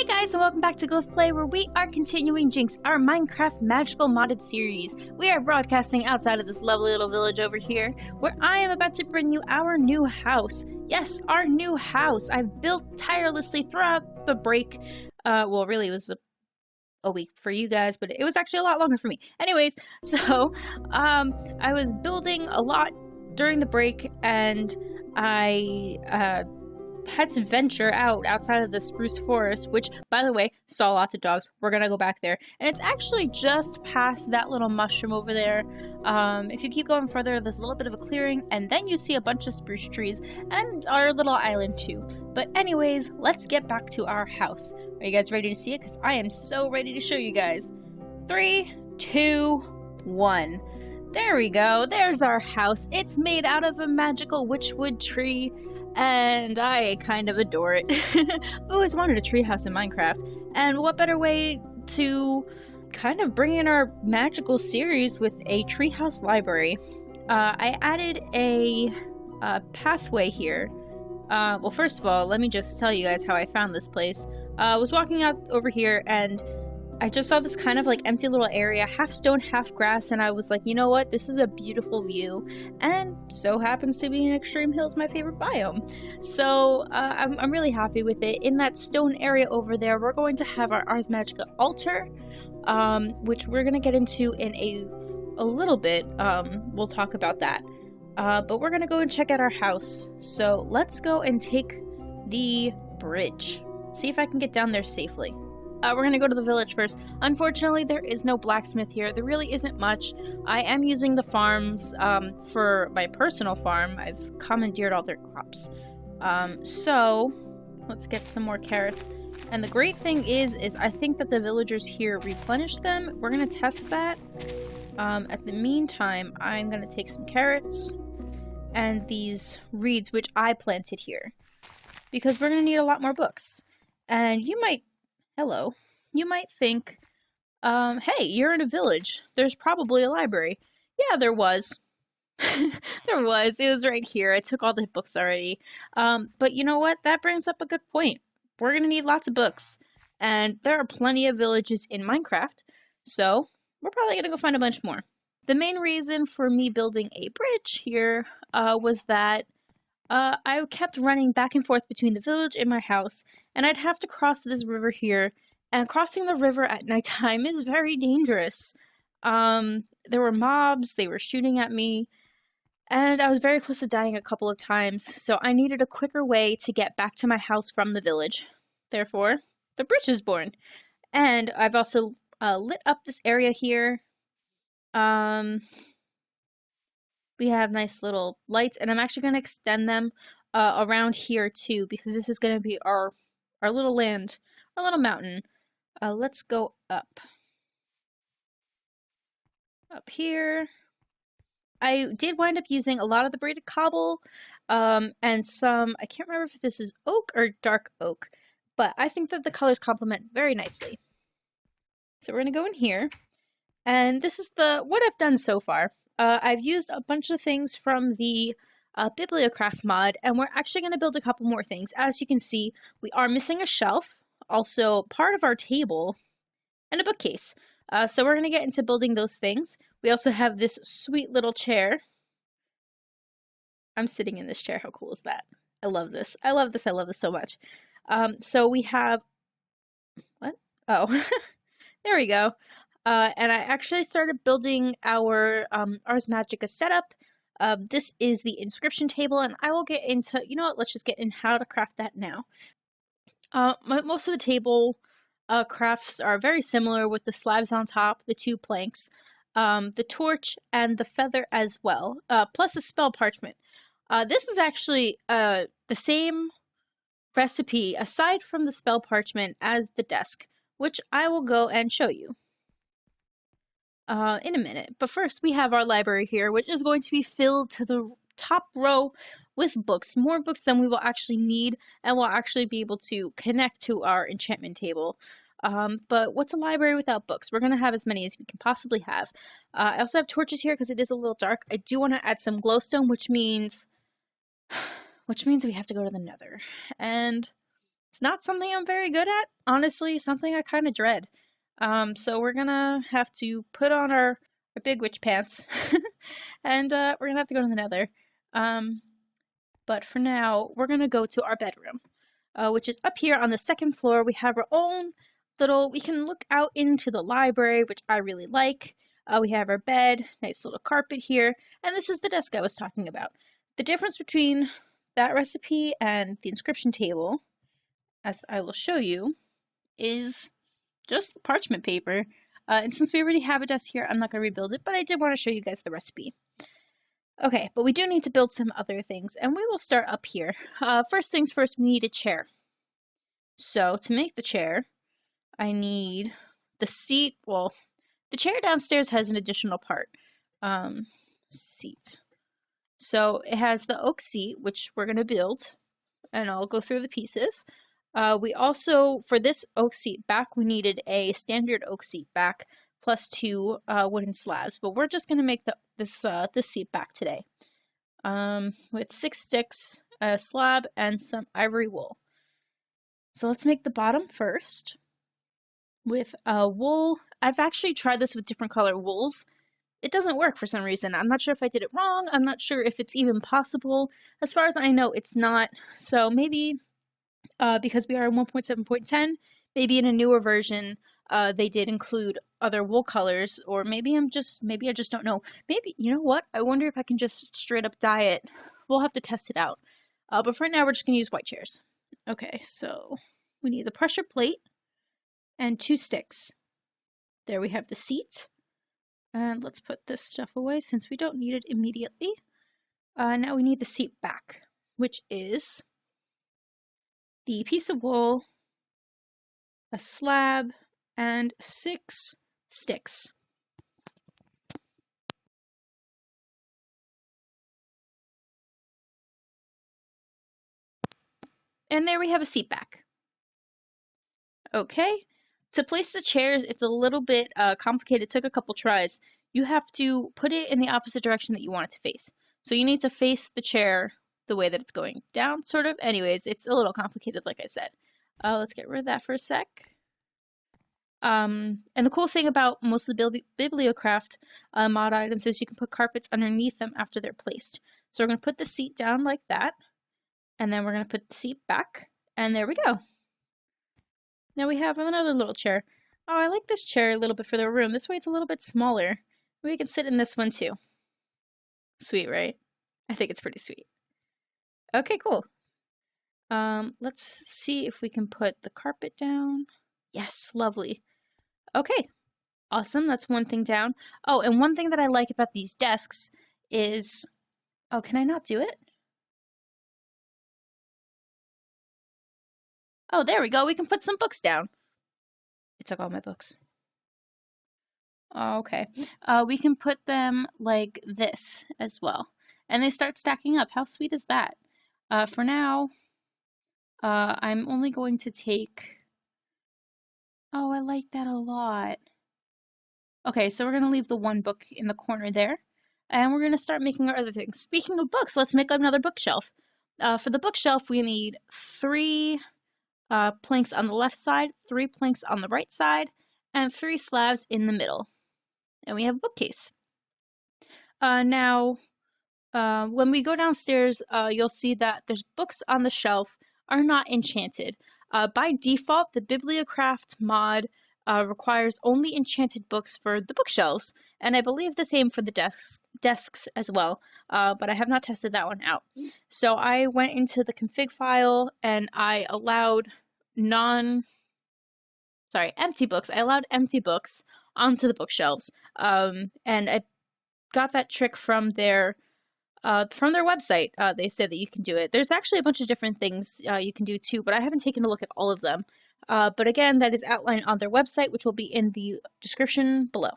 Guys, and welcome back to Glyph Play, where we are continuing Jinx, our Minecraft magical modded series. We are broadcasting outside of this lovely little village over here, where I am about to bring you our new house. Yes, our new house. I've built tirelessly throughout the break. Well, really, it was a week for you guys, but it was actually a lot longer for me. Anyways, so, I was building a lot during the break, and I, had to venture outside of the spruce forest, which, by the way, saw lots of dogs. We're gonna go back there, and it's actually just past that little mushroom over there. If you keep going further, there's a little bit of a clearing, and then you see a bunch of spruce trees and our little island too. But anyways, let's get back to our house. Are you guys ready to see it? Because I am so ready to show you guys. 3, 2, 1. There we go. There's our house. It's made out of a magical witchwood tree, and I kind of adore it. I've always wanted a treehouse in Minecraft, and what better way to kind of bring in our magical series with a treehouse library. I added a pathway here. Well, first of all, let me just tell you guys how I found this place. I was walking out over here, and I just saw this kind of like empty little area, half stone, half grass, and I was like, you know what, this is a beautiful view, and so happens to be in Extreme Hills, my favorite biome. So I'm really happy with it. In that stone area over there, we're going to have our Ars Magicka altar, which we're going to get into in a little bit. We'll talk about that. But we're going to go and check out our house. So let's go and take the bridge. See if I can get down there safely. We're gonna go to the village first. Unfortunately, there is no blacksmith here. There really isn't much. I am using the farms for my personal farm. I've commandeered all their crops. So let's get some more carrots. And the great thing is I think that the villagers here replenish them. We're gonna test that. At the meantime, I'm gonna take some carrots and these reeds, which I planted here, because we're gonna need a lot more books. And you might think, hey, you're in a village. There's probably a library. Yeah, there was. There was. It was right here. I took all the books already. But you know what? That brings up a good point. We're going to need lots of books. And there are plenty of villages in Minecraft. So we're probably going to go find a bunch more. The main reason for me building a bridge here was that I kept running back and forth between the village and my house, and I'd have to cross this river here, and crossing the river at nighttime is very dangerous. There were mobs, they were shooting at me, and I was very close to dying a couple of times, so I needed a quicker way to get back to my house from the village. Therefore, the bridge is born. And I've also lit up this area here. We have nice little lights, and I'm actually going to extend them around here too, because this is going to be our little land, our little mountain. Let's go up. Up here. I did wind up using a lot of the braided cobble, and some, I can't remember if this is oak or dark oak, but I think that the colors complement very nicely. So we're going to go in here, and this is what I've done so far. I've used a bunch of things from the Bibliocraft mod, and we're actually going to build a couple more things. As you can see, we are missing a shelf, also part of our table, and a bookcase. So we're going to get into building those things. We also have this sweet little chair. I'm sitting in this chair. How cool is that? I love this. I love this. I love this so much. So we have... What? Oh, there we go. And I actually started building our Ars Magicka setup. This is the inscription table, and I will get into, you know what, let's just get in how to craft that now. Most of the table crafts are very similar, with the slabs on top, the 2 planks, the torch, and the feather as well, plus a spell parchment. This is actually the same recipe, aside from the spell parchment, as the desk, which I will go and show you in a minute. But first, we have our library here, which is going to be filled to the top row with books, more books than we will actually need, and we'll actually be able to connect to our enchantment table. But what's a library without books? We're going to have as many as we can possibly have. I also have torches here because it is a little dark. I do want to add some glowstone, which means we have to go to the Nether. And It's not something I'm very good at. Honestly, something I kind of dread. So we're gonna have to put on our big witch pants, and we're gonna have to go to the Nether. But for now, we're gonna go to our bedroom, which is up here on the second floor. We have our own little. We can look out into the library, which I really like. We have our bed, nice little carpet here, and this is the desk I was talking about. The difference between that recipe and the inscription table, as I will show you, is just the parchment paper. And since we already have a desk here, I'm not going to rebuild it, but I did want to show you guys the recipe. Okay, but we do need to build some other things, and we will start up here. First things first, we need a chair. So to make the chair, I need the seat. Well, the chair downstairs has an additional part. Seat. So it has the oak seat, which we're going to build, and I'll go through the pieces. We also, for this oak seat back, we needed a standard oak seat back plus 2 wooden slabs, but we're just going to make this seat back today with 6 sticks, a slab, and some ivory wool. So let's make the bottom first with wool. I've actually tried this with different color wools. It doesn't work for some reason. I'm not sure if I did it wrong. I'm not sure if it's even possible. As far as I know, it's not. So maybe because we are in 1.7.10, maybe in a newer version, they did include other wool colors, or maybe I just don't know. Maybe, you know what? I wonder if I can just straight up dye it. We'll have to test it out. But for now, we're just gonna use white chairs. Okay, so we need the pressure plate and 2 sticks. There we have the seat. And let's put this stuff away since we don't need it immediately. Now we need the seat back, which is the piece of wool, a slab, and 6 sticks. And there we have a seat back. Okay. To place the chairs, it's a little bit complicated. It took a couple tries. You have to put it in the opposite direction that you want it to face. So you need to face the chair the way that it's going down, sort of. Anyways, it's a little complicated, like I said. Let's get rid of that for a sec. And the cool thing about most of the Bibliocraft mod items is you can put carpets underneath them after they're placed. So we're going to put the seat down like that, and then we're going to put the seat back, and there we go. Now we have another little chair. Oh, I like this chair a little bit for the room. This way it's a little bit smaller. We can sit in this one too. Sweet, right? I think it's pretty sweet. Okay, cool. Let's see if we can put the carpet down. Yes, lovely. Okay, awesome. That's one thing down. Oh, and one thing that I like about these desks is... Oh, can I not do it? Oh, there we go. We can put some books down. It took all my books. Okay. We can put them like this as well. And they start stacking up. How sweet is that? For now, I'm only going to take... Oh, I like that a lot. Okay, so we're going to leave the one book in the corner there. And we're going to start making our other things. Speaking of books, let's make another bookshelf. For the bookshelf, we need 3... planks on the left side, 3 planks on the right side, and 3 slabs in the middle. And we have a bookcase. Now, when we go downstairs, you'll see that there's books on the shelf are not enchanted. By default, the Bibliocraft mod requires only enchanted books for the bookshelves, and I believe the same for the desks as well, but I have not tested that one out. So I went into the config file and I allowed empty books. I allowed empty books onto the bookshelves, and I got that trick from their website. They said that you can do it. There's actually a bunch of different things you can do too, but I haven't taken a look at all of them. But again, that is outlined on their website, which will be in the description below.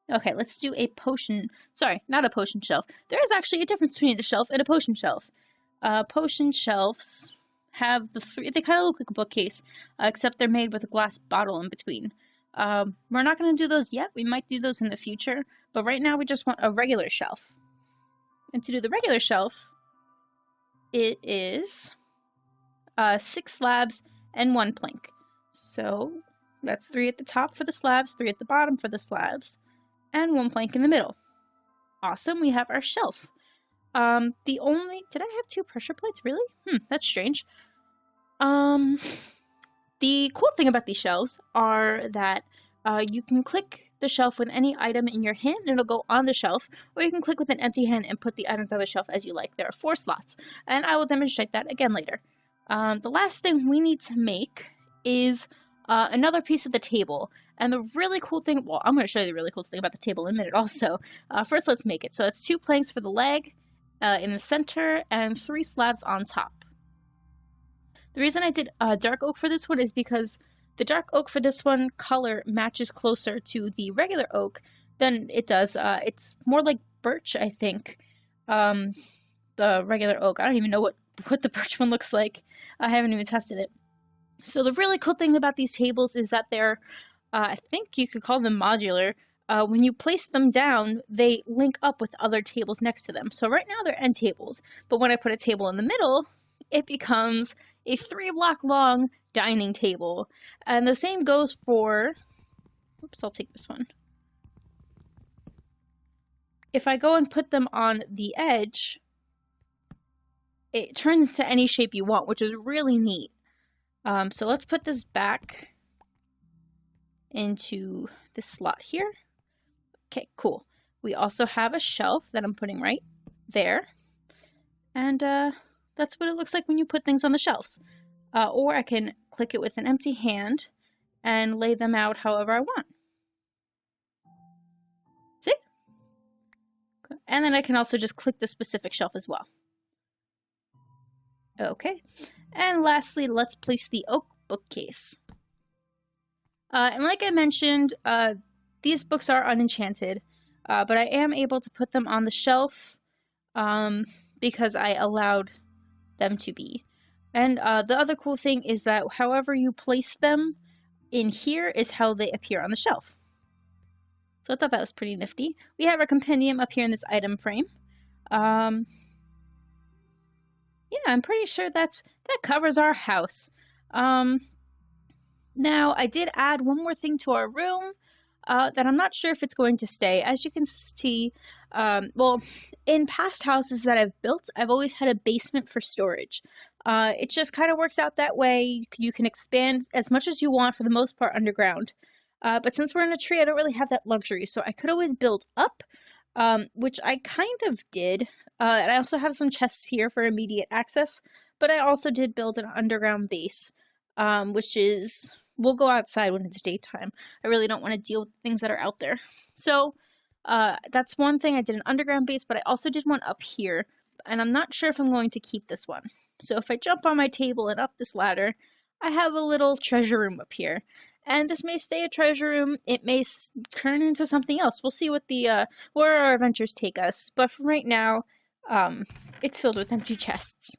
Okay, let's do a potion. Sorry, not a potion shelf. There is actually a difference between a shelf and a potion shelf. Potion shelves have the 3. They kind of look like a bookcase, except they're made with a glass bottle in between. We're not going to do those yet. We might do those in the future, but right now we just want a regular shelf. And to do the regular shelf, it is 6 slabs, and 1 plank. So that's 3 at the top for the slabs, 3 at the bottom for the slabs, and 1 plank in the middle. Awesome, we have our shelf. Did I have 2 pressure plates, really? That's strange. The cool thing about these shelves are that you can click the shelf with any item in your hand and it'll go on the shelf, or you can click with an empty hand and put the items on the shelf as you like. There are 4 slots, and I will demonstrate that again later. The last thing we need to make is another piece of the table. And the really cool thing, well, I'm going to show you the really cool thing about the table in a minute also. First, let's make it. So it's 2 planks for the leg in the center and 3 slabs on top. The reason I did dark oak for this one is because the dark oak for this one color matches closer to the regular oak than it does. It's more like birch, I think, the regular oak. I don't even know what the birch one looks like. I haven't even tested it. So the really cool thing about these tables is that they're, I think you could call them modular. When you place them down, they link up with other tables next to them. So right now they're end tables, but when I put a table in the middle, it becomes a 3-block long dining table. And the same goes for, oops, I'll take this one. If I go and put them on the edge, it turns into any shape you want, which is really neat. So let's put this back into this slot here. Okay, cool. We also have a shelf that I'm putting right there. And that's what it looks like when you put things on the shelves. Or I can click it with an empty hand and lay them out however I want. See? Okay. And then I can also just click the specific shelf as well. Okay. And lastly, let's place the oak bookcase. And like I mentioned, these books are unenchanted, but I am able to put them on the shelf because I allowed them to be. And the other cool thing is that however you place them in here is how they appear on the shelf. So I thought that was pretty nifty. We have our compendium up here in this item frame. Yeah, I'm pretty sure that covers our house. Now, I did add one more thing to our room that I'm not sure if it's going to stay. As you can see, well, in past houses that I've built, I've always had a basement for storage. It just kind of works out that way. You can expand as much as you want for the most part underground. But since we're in a tree, I don't really have that luxury. So I could always build up, which I kind of did. And I also have some chests here for immediate access. But I also did build an underground base, which is, we'll go outside when it's daytime. I really don't want to deal with things that are out there. So that's one thing. I did an underground base, but I also did one up here. And I'm not sure if I'm going to keep this one. So if I jump on my table and up this ladder, I have a little treasure room up here. And this may stay a treasure room. It may turn into something else. We'll see what where our adventures take us. But for right now, it's filled with empty chests.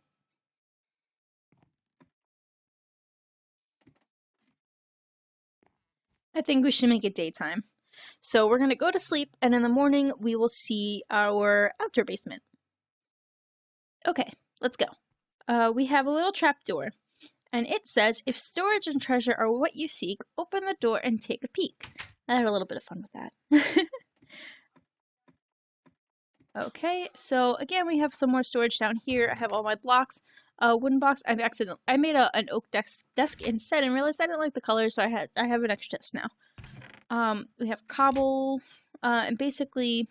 I think we should make it daytime. So we're going to go to sleep, and in the morning we will see our outdoor basement. Okay, let's go. We have a little trapdoor, and it says, if storage and treasure are what you seek, open the door and take a peek. I had a little bit of fun with that. Okay, so again, we have some more storage down here. I have all my blocks. Wooden box. I made an oak desk instead and realized I didn't like the color, so I have an extra desk now. We have cobble, and basically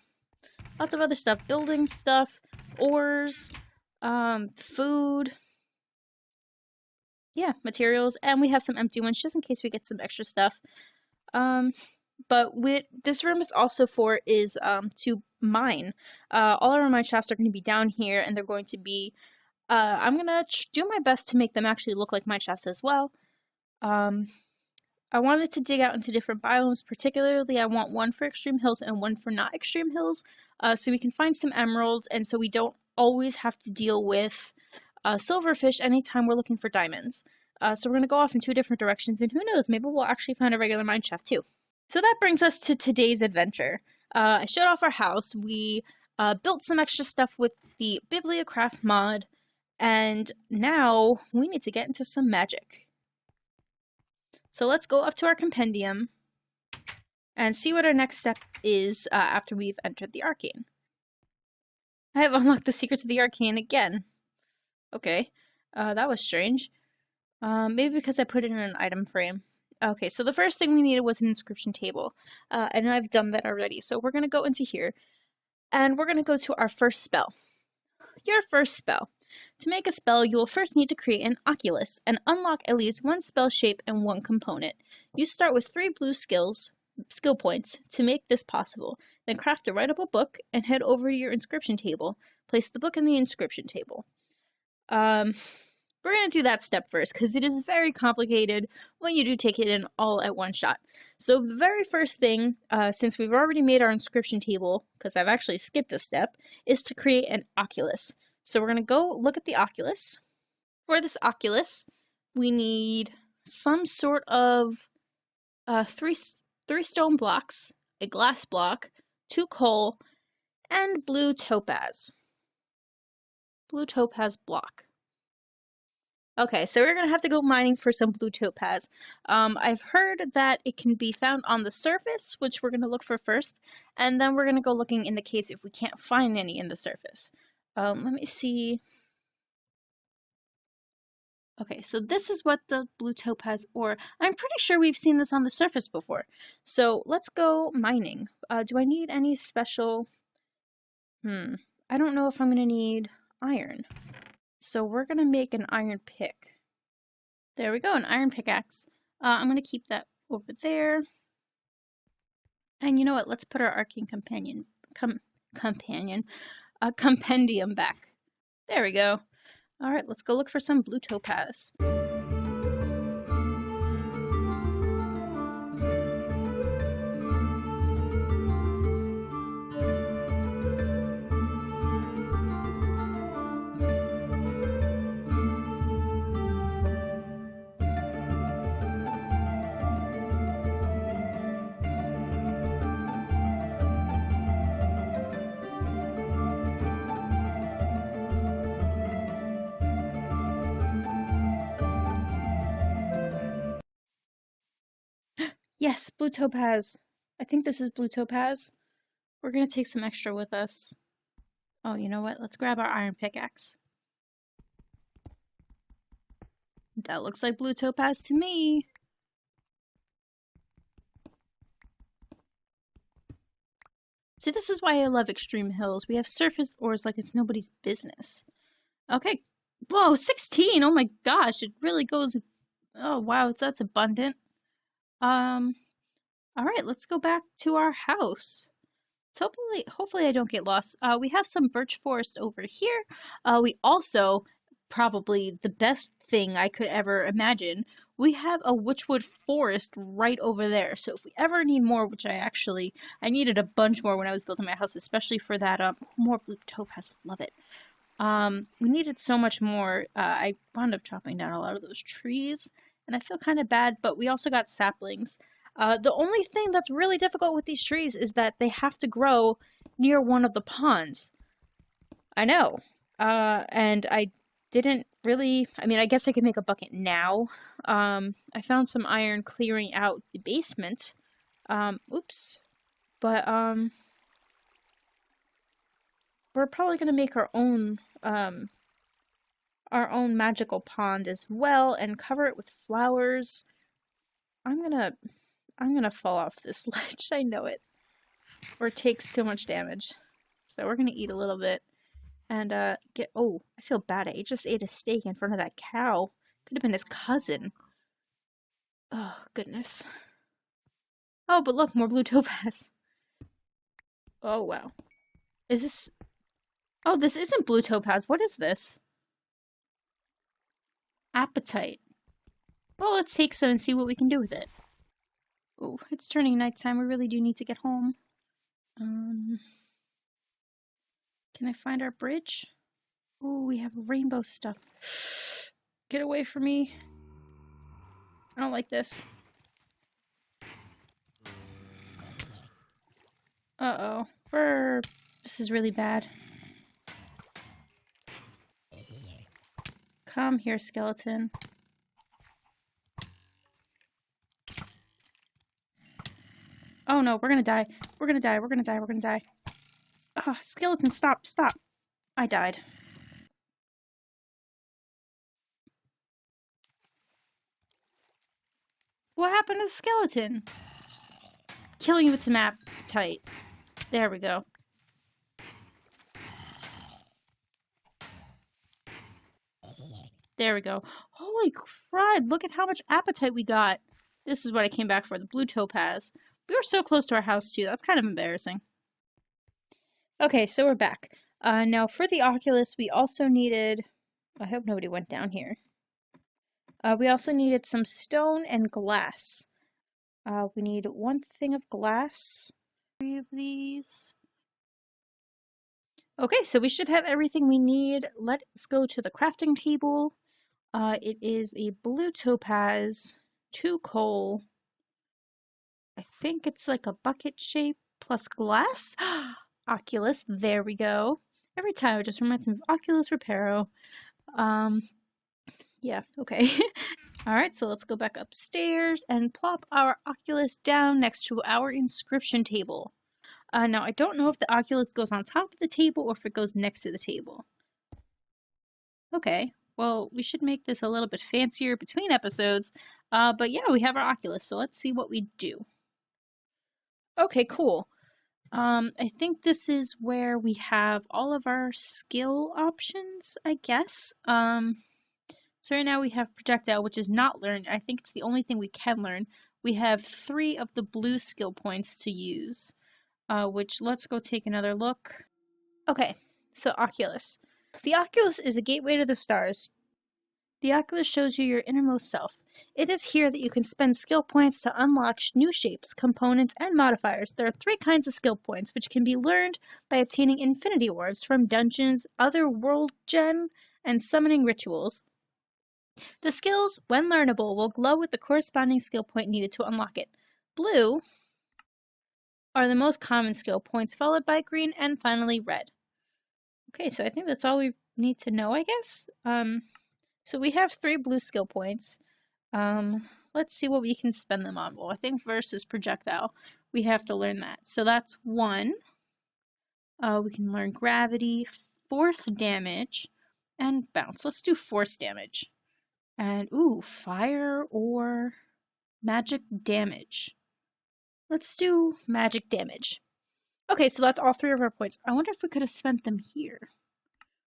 lots of other stuff. Building stuff, ores, food. Yeah, materials, and we have some empty ones just in case we get some extra stuff. But this room is also to mine. All our mine shafts are going to be down here, and they're going to be. I'm gonna do my best to make them actually look like mine shafts as well. I wanted to dig out into different biomes. Particularly, I want one for extreme hills and one for not extreme hills, so we can find some emeralds, and so we don't always have to deal with silverfish anytime we're looking for diamonds. So we're gonna go off in 2 different directions, and who knows, maybe we'll actually find a regular mine shaft too. So that brings us to today's adventure. I showed off our house. We built some extra stuff with the Bibliocraft mod, And now we need to get into some magic. So let's go up to our compendium and see what our next step is after we've entered the arcane. I have unlocked the secrets of the arcane again. Okay, that was strange. Maybe because I put it in an item frame. Okay, so the first thing we needed was an inscription table, and I've done that already. So we're going to go into here, and we're going to go to our first spell. Your first spell. To make a spell, you will first need to create an occulous and unlock at least one spell shape and one component. You start with 3 blue skill points to make this possible. Then craft a writable book and head over to your inscription table. Place the book in the inscription table. We're going to do that step first because it is very complicated when you do take it in all at one shot. So the very first thing, since we've already made our inscription table, because I've actually skipped a step, is to create an occulous. So we're going to go look at the occulous. For this occulous, we need some sort of 3 stone blocks, a glass block, 2 coal, and blue topaz. Blue topaz block. Okay, so we're going to have to go mining for some blue topaz. I've heard that it can be found on the surface, which we're going to look for first, and then we're going to go looking in the caves if we can't find any in the surface. Let me see. Okay, so this is what the blue topaz ore. I'm pretty sure we've seen this on the surface before. So let's go mining. Do I need any special... I don't know if I'm going to need iron. So we're going to make an iron pick. There we go, an iron pickaxe. I'm going to keep that over there. And you know what? Let's put our arcane compendium back. There we go. All right, let's go look for some blue topaz. Yes, blue topaz. I think this is blue topaz. We're going to take some extra with us. Oh, you know what? Let's grab our iron pickaxe. That looks like blue topaz to me. See, this is why I love extreme hills. We have surface ores like it's nobody's business. Okay. Whoa, 16! Oh my gosh, it really goes... Oh, wow, that's abundant. Alright, let's go back to our house. So hopefully I don't get lost. We have some birch forest over here. We also, probably the best thing I could ever imagine, we have a witchwood forest right over there. So if we ever need more, which I needed a bunch more when I was building my house, especially for that, more blue topaz, love it. We needed so much more. I wound up chopping down a lot of those trees, and I feel kind of bad, but we also got saplings. The only thing that's really difficult with these trees is that they have to grow near one of the ponds. I know. And I didn't really... I mean, I guess I could make a bucket now. I found some iron clearing out the basement. Oops. But, we're probably going to make our own magical pond as well and cover it with flowers. I'm gonna fall off this ledge, I know it. Or take so much damage. So we're gonna eat a little bit. And get... Oh, I feel bad. I just ate a steak in front of that cow. Could have been his cousin. Oh, goodness. Oh, but look, more blue topaz. Oh, wow. Is this... Oh, this isn't blue topaz. What is this? Appetite. Well, let's take some and see what we can do with it. Oh, it's turning nighttime. We really do need to get home. Can I find our bridge? Oh, we have rainbow stuff. Get away from me. I don't like this. Uh-oh. This is really bad. Come here, skeleton. Oh no, we're gonna die. We're gonna die. We're gonna die. We're gonna die. Ah, skeleton, stop, stop. I died. What happened to the skeleton? Killing you with some appetite. There we go. There we go. Holy crud, look at how much appetite we got. This is what I came back for, the blue topaz. We were so close to our house too, that's kind of embarrassing. Okay, so we're back. Now for the oculus, we also needed... I hope nobody went down here. We also needed some stone and glass. We need 1 thing of glass. 3 of these. Okay, so we should have everything we need. Let's go to the crafting table. It is a blue topaz, 2 coal. I think it's like a bucket shape plus glass. Oculus, there we go. Every time it just reminds me of Oculus Reparo. Yeah, okay. Alright, so let's go back upstairs and plop our oculus down next to our inscription table. Now, I don't know if the oculus goes on top of the table or if it goes next to the table. Okay, well, we should make this a little bit fancier between episodes. But yeah, we have our oculus, so let's see what we do. Okay, cool. I think this is where we have all of our skill options, I guess. So right now we have projectile, which is not learned. I think it's the only thing we can learn. We have 3 of the blue skill points to use, which let's go take another look. Okay, so Oculus. The Oculus is a gateway to the stars. The Oculus shows you your innermost self. It is here that you can spend skill points to unlock new shapes, components, and modifiers. There are 3 kinds of skill points, which can be learned by obtaining infinity orbs from dungeons, other world gen, and summoning rituals. The skills, when learnable, will glow with the corresponding skill point needed to unlock it. Blue are the most common skill points, followed by green, and finally red. Okay, so I think that's all we need to know, I guess. So we have 3 blue skill points. Let's see what we can spend them on. Well, I think versus projectile, we have to learn that. So that's 1. We can learn gravity, force damage, and bounce. Let's do force damage. And, ooh, fire or magic damage. Let's do magic damage. Okay, so that's all 3 of our points. I wonder if we could have spent them here.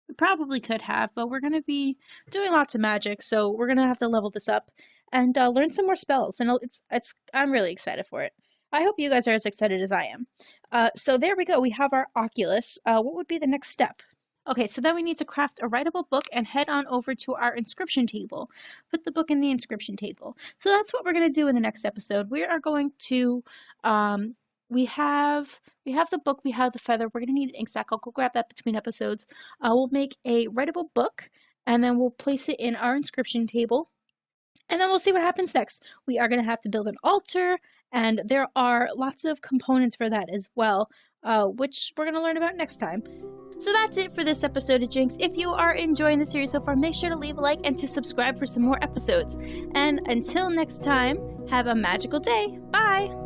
We probably could have, but we're going to be doing lots of magic, so we're going to have to level this up and learn some more spells. And I'm really excited for it. I hope you guys are as excited as I am. So there we go. We have our oculus. What would be the next step? Okay, so then we need to craft a writable book and head on over to our inscription table. Put the book in the inscription table. So that's what we're going to do in the next episode. We are going to, we have the book, we have the feather. We're going to need an ink sac. I'll go grab that between episodes. We'll make a writable book, and then we'll place it in our inscription table. And then we'll see what happens next. We are going to have to build an altar, and there are lots of components for that as well, which we're going to learn about next time. So that's it for this episode of Jinx. If you are enjoying the series so far, make sure to leave a like and to subscribe for some more episodes. And until next time, have a magical day. Bye!